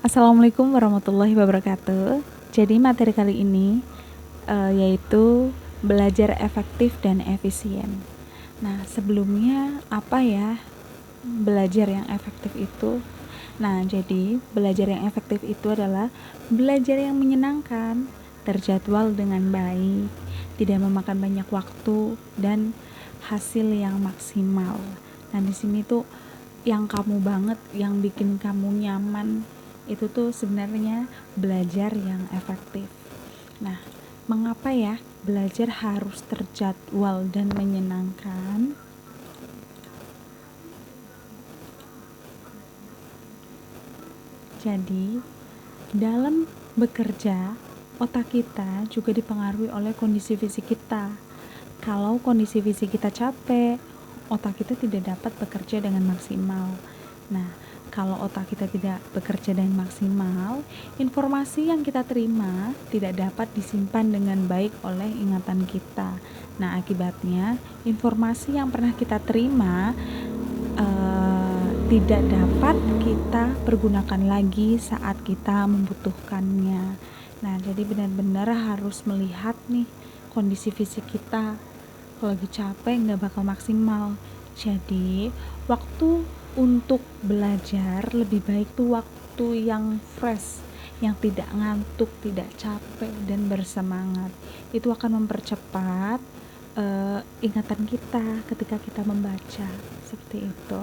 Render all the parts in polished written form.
Assalamualaikum warahmatullahi wabarakatuh. Jadi materi kali ini yaitu belajar efektif dan efisien. Nah, sebelumnya apa ya belajar yang efektif itu? Nah, jadi belajar yang efektif itu adalah belajar yang menyenangkan, terjadwal dengan baik, tidak memakan banyak waktu dan hasil yang maksimal. Nah, di sini tuh yang kamu banget, yang bikin kamu nyaman itu tuh sebenarnya belajar yang efektif. Nah, mengapa ya belajar harus terjadwal dan menyenangkan? Jadi, dalam bekerja, otak kita juga dipengaruhi oleh kondisi fisik kita. Kalau kondisi fisik kita capek, otak kita tidak dapat bekerja dengan maksimal. Nah, kalau otak kita tidak bekerja dengan maksimal, informasi yang kita terima tidak dapat disimpan dengan baik oleh ingatan kita. Nah, akibatnya informasi yang pernah kita terima tidak dapat kita pergunakan lagi saat kita membutuhkannya. Nah, jadi benar-benar harus melihat nih kondisi fisik kita. Kalau lagi capek nggak bakal maksimal. Jadi waktu untuk belajar lebih baik tuh waktu yang fresh, yang tidak ngantuk, tidak capek dan bersemangat. Itu akan mempercepat ingatan kita ketika kita membaca, seperti itu.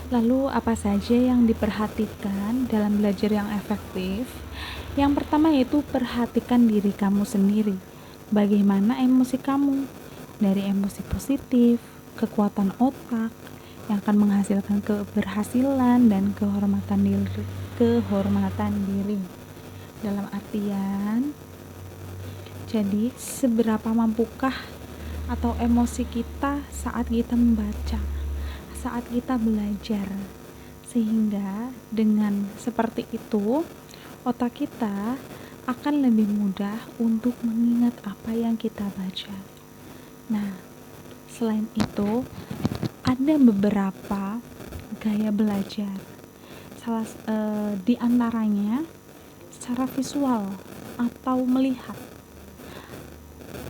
Lalu apa saja yang diperhatikan dalam belajar yang efektif? Yang pertama yaitu perhatikan diri kamu sendiri. Bagaimana emosi kamu? Dari emosi positif, kekuatan otak yang akan menghasilkan keberhasilan dan kehormatan diri. Dalam artian, jadi seberapa mampukah atau emosi kita saat kita membaca, saat kita belajar, sehingga dengan seperti itu otak kita akan lebih mudah untuk mengingat apa yang kita baca. Nah, selain itu ada beberapa gaya belajar. Di antaranya secara visual atau melihat.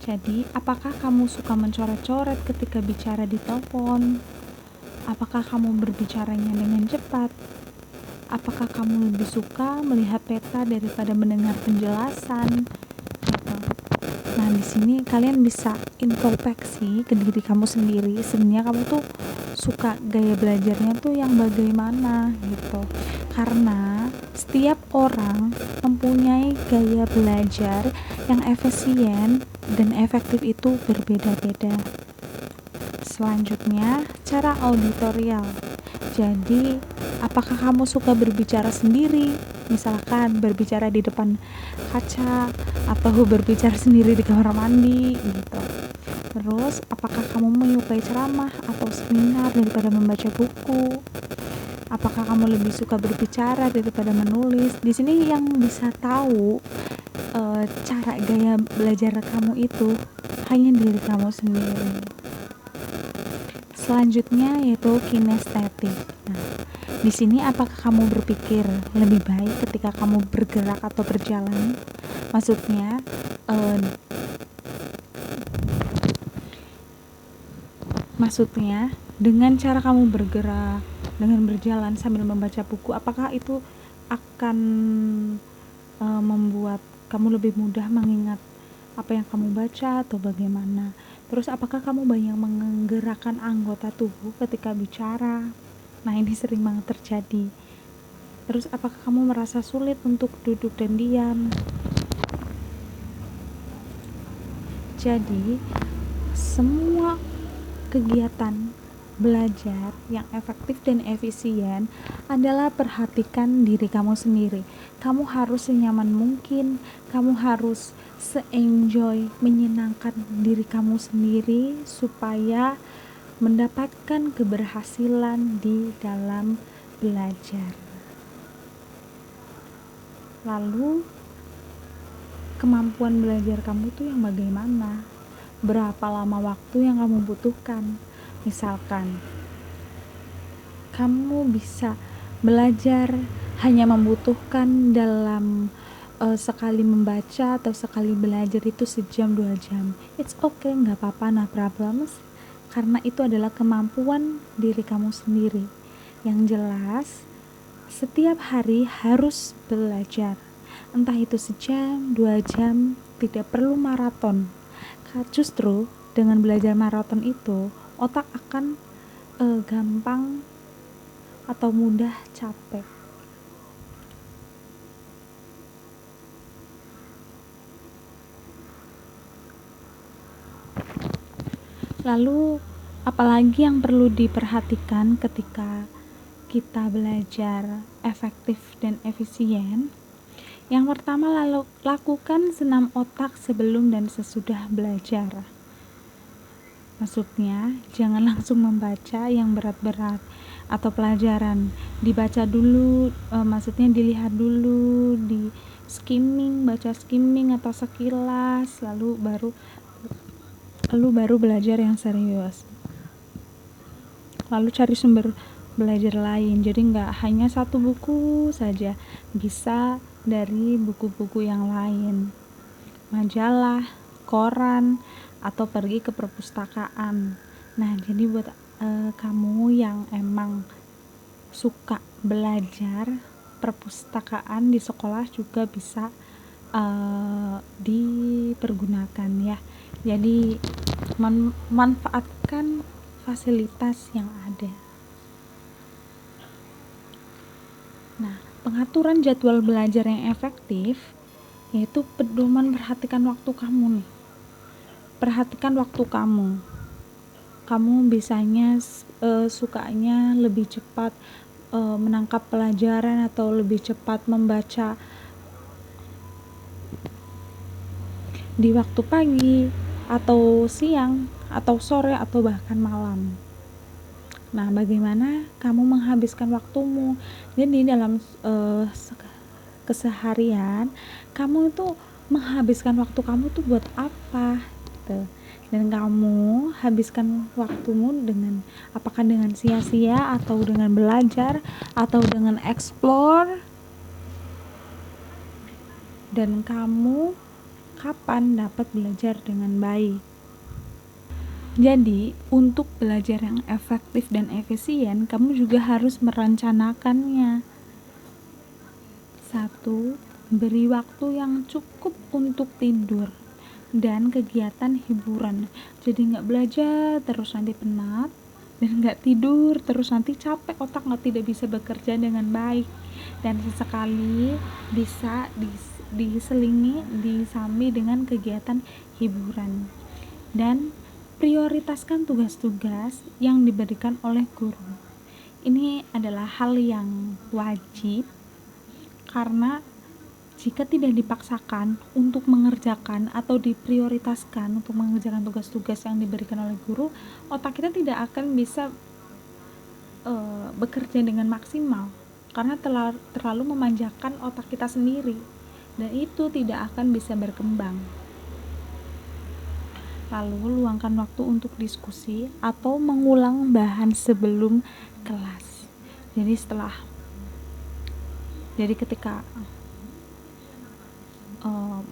Jadi, apakah kamu suka mencoret-coret ketika bicara di telepon? Apakah kamu berbicaranya dengan cepat? Apakah kamu lebih suka melihat peta daripada mendengar penjelasan? Gitu. Nah, di sini kalian bisa introspeksi ke diri kamu sendiri. Sebenarnya kamu tuh suka gaya belajarnya tuh yang bagaimana gitu. Karena setiap orang mempunyai gaya belajar yang efisien dan efektif itu berbeda-beda. Selanjutnya, cara auditorial. Jadi, apakah kamu suka berbicara sendiri? Misalkan berbicara di depan kaca atau berbicara sendiri di kamar mandi gitu. Terus, apakah kamu menyukai ceramah atau seminar daripada membaca buku? Apakah kamu lebih suka berbicara daripada menulis? Di sini yang bisa tahu cara gaya belajar kamu itu hanya diri kamu sendiri. Selanjutnya yaitu kinestetik. Nah, di sini apakah kamu berpikir lebih baik ketika kamu bergerak atau berjalan? Maksudnya dengan cara kamu bergerak, dengan berjalan sambil membaca buku, apakah itu akan membuat kamu lebih mudah mengingat apa yang kamu baca atau bagaimana? Terus apakah kamu banyak menggerakkan anggota tubuh ketika bicara? Nah, ini sering banget terjadi. Terus apakah kamu merasa sulit untuk duduk dan diam? Jadi, semua kegiatan belajar yang efektif dan efisien adalah perhatikan diri kamu sendiri. Kamu harus senyaman mungkin, kamu harus se-enjoy, menyenangkan diri kamu sendiri supaya mendapatkan keberhasilan di dalam belajar. Lalu kemampuan belajar kamu tuh yang bagaimana? berapa lama waktu yang kamu butuhkan. Misalkan kamu bisa belajar hanya membutuhkan dalam sekali membaca atau sekali belajar itu sejam 2 jam, it's okay, nggak apa-apa, no problems, karena itu adalah kemampuan diri kamu sendiri. Yang jelas setiap hari harus belajar, entah itu sejam 2 jam, tidak perlu maraton. Justru dengan belajar maraton itu otak akan gampang atau mudah capek. Lalu apalagi yang perlu diperhatikan ketika kita belajar efektif dan efisien? Yang pertama, lakukan senam otak sebelum dan sesudah belajar. Maksudnya, jangan langsung membaca yang berat-berat atau pelajaran. Dibaca dulu, maksudnya dilihat dulu, di skimming, baca skimming atau sekilas, lalu baru belajar yang serius. Lalu cari sumber belajar lain, jadi nggak hanya satu buku saja, bisa dari buku-buku yang lain, majalah, koran, atau pergi ke perpustakaan. Nah, jadi buat kamu yang emang suka belajar, perpustakaan di sekolah juga bisa dipergunakan ya. Jadi manfaatkan fasilitas yang ada. Nah, pengaturan jadwal belajar yang efektif yaitu pedoman perhatikan waktu kamu nih. Perhatikan waktu kamu. Kamu biasanya sukanya lebih cepat menangkap pelajaran atau lebih cepat membaca di waktu pagi atau siang atau sore atau bahkan malam. Nah, bagaimana kamu menghabiskan waktumu? Jadi dalam keseharian kamu itu menghabiskan waktu kamu tuh buat apa gitu. Dan kamu habiskan waktumu dengan apakah dengan sia-sia atau dengan belajar atau dengan explore, dan kamu kapan dapat belajar dengan baik. Jadi, untuk belajar yang efektif dan efisien, kamu juga harus merencanakannya. 1. Beri waktu yang cukup untuk tidur dan kegiatan hiburan. Jadi nggak belajar terus nanti penat, dan nggak tidur terus nanti capek, otak tidak bisa bekerja dengan baik. Dan sesekali bisa diselingi disambi dengan kegiatan hiburan. Dan prioritaskan tugas-tugas yang diberikan oleh guru. Ini adalah hal yang wajib, karena jika tidak dipaksakan untuk mengerjakan atau diprioritaskan untuk mengerjakan tugas-tugas yang diberikan oleh guru, otak kita tidak akan bisa bekerja dengan maksimal, karena terlalu memanjakan otak kita sendiri, dan itu tidak akan bisa berkembang. Lalu luangkan waktu untuk diskusi atau mengulang bahan sebelum kelas. Jadi ketika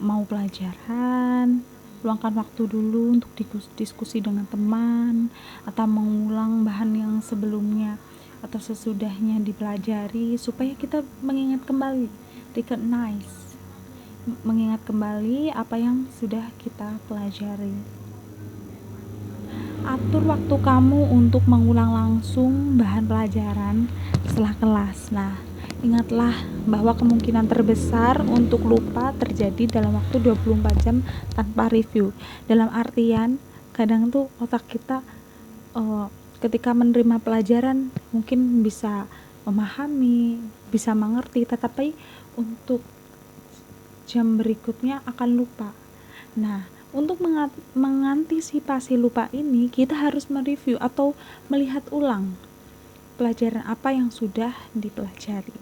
mau pelajaran, luangkan waktu dulu untuk diskusi dengan teman atau mengulang bahan yang sebelumnya atau sesudahnya dipelajari, supaya kita mengingat kembali, mengingat kembali apa yang sudah kita pelajari. Atur waktu kamu untuk mengulang langsung bahan pelajaran setelah kelas. Nah, ingatlah bahwa kemungkinan terbesar untuk lupa terjadi dalam waktu 24 jam tanpa review. Dalam artian, kadang tuh otak kita ketika menerima pelajaran mungkin bisa memahami, bisa mengerti, tetapi untuk jam berikutnya akan lupa. Nah, untuk mengantisipasi lupa ini, kita harus mereview atau melihat ulang pelajaran apa yang sudah dipelajari.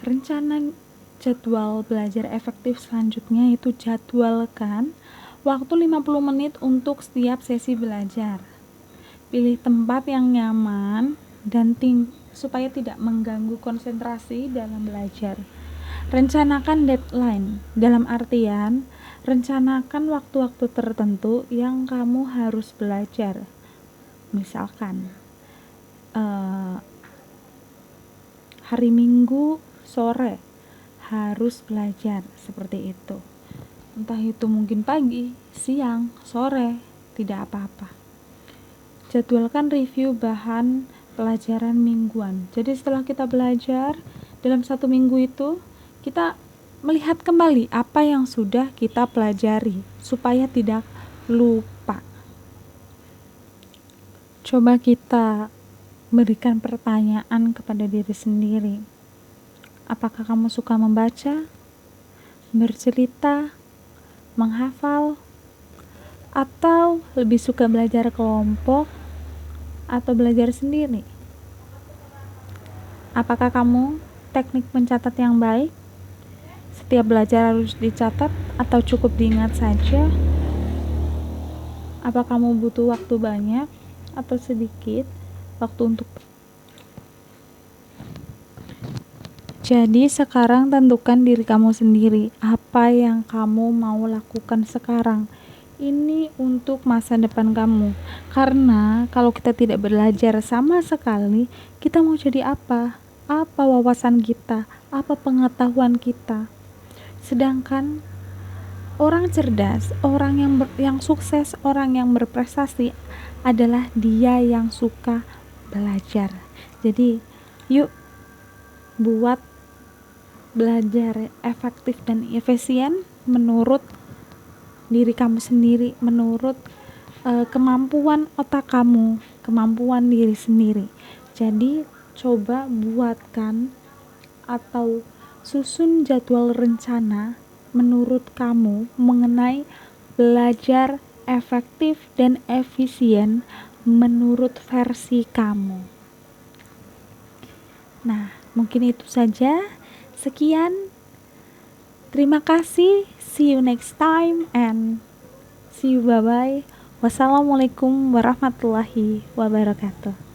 rencana jadwal belajar efektif selanjutnya itu jadwalkan waktu 50 menit untuk setiap sesi belajar. Pilih tempat yang nyaman dan supaya tidak mengganggu konsentrasi dalam belajar. Rencanakan deadline, dalam artian rencanakan waktu-waktu tertentu yang kamu harus belajar. Misalkan hari Minggu sore harus belajar, seperti itu. Entah itu mungkin pagi, siang, sore, tidak apa-apa. Jadwalkan review bahan pelajaran mingguan. Jadi setelah kita belajar dalam 1 minggu itu, kita melihat kembali apa yang sudah kita pelajari supaya tidak lupa. Coba kita berikan pertanyaan kepada diri sendiri. Apakah kamu suka membaca, bercerita, menghafal, atau lebih suka belajar kelompok atau belajar sendiri? Apakah kamu teknik mencatat yang baik? Setiap belajar harus dicatat atau cukup diingat saja? Apa kamu butuh waktu banyak atau sedikit waktu untuk? Jadi sekarang tentukan diri kamu sendiri, apa yang kamu mau lakukan sekarang. Ini untuk masa depan kamu. Karena kalau kita tidak belajar sama sekali, kita mau jadi apa? Apa wawasan kita? Apa pengetahuan kita? Sedangkan orang cerdas, orang yang sukses, orang yang berprestasi adalah dia yang suka belajar. Jadi, yuk buat belajar efektif dan efisien menurut diri kamu sendiri, menurut kemampuan otak kamu, kemampuan diri sendiri. Jadi coba buatkan atau susun jadwal rencana menurut kamu mengenai belajar efektif dan efisien menurut versi kamu. Nah, mungkin itu saja. Sekian. Terima kasih. See you next time and see you, bye-bye. Wassalamualaikum warahmatullahi wabarakatuh.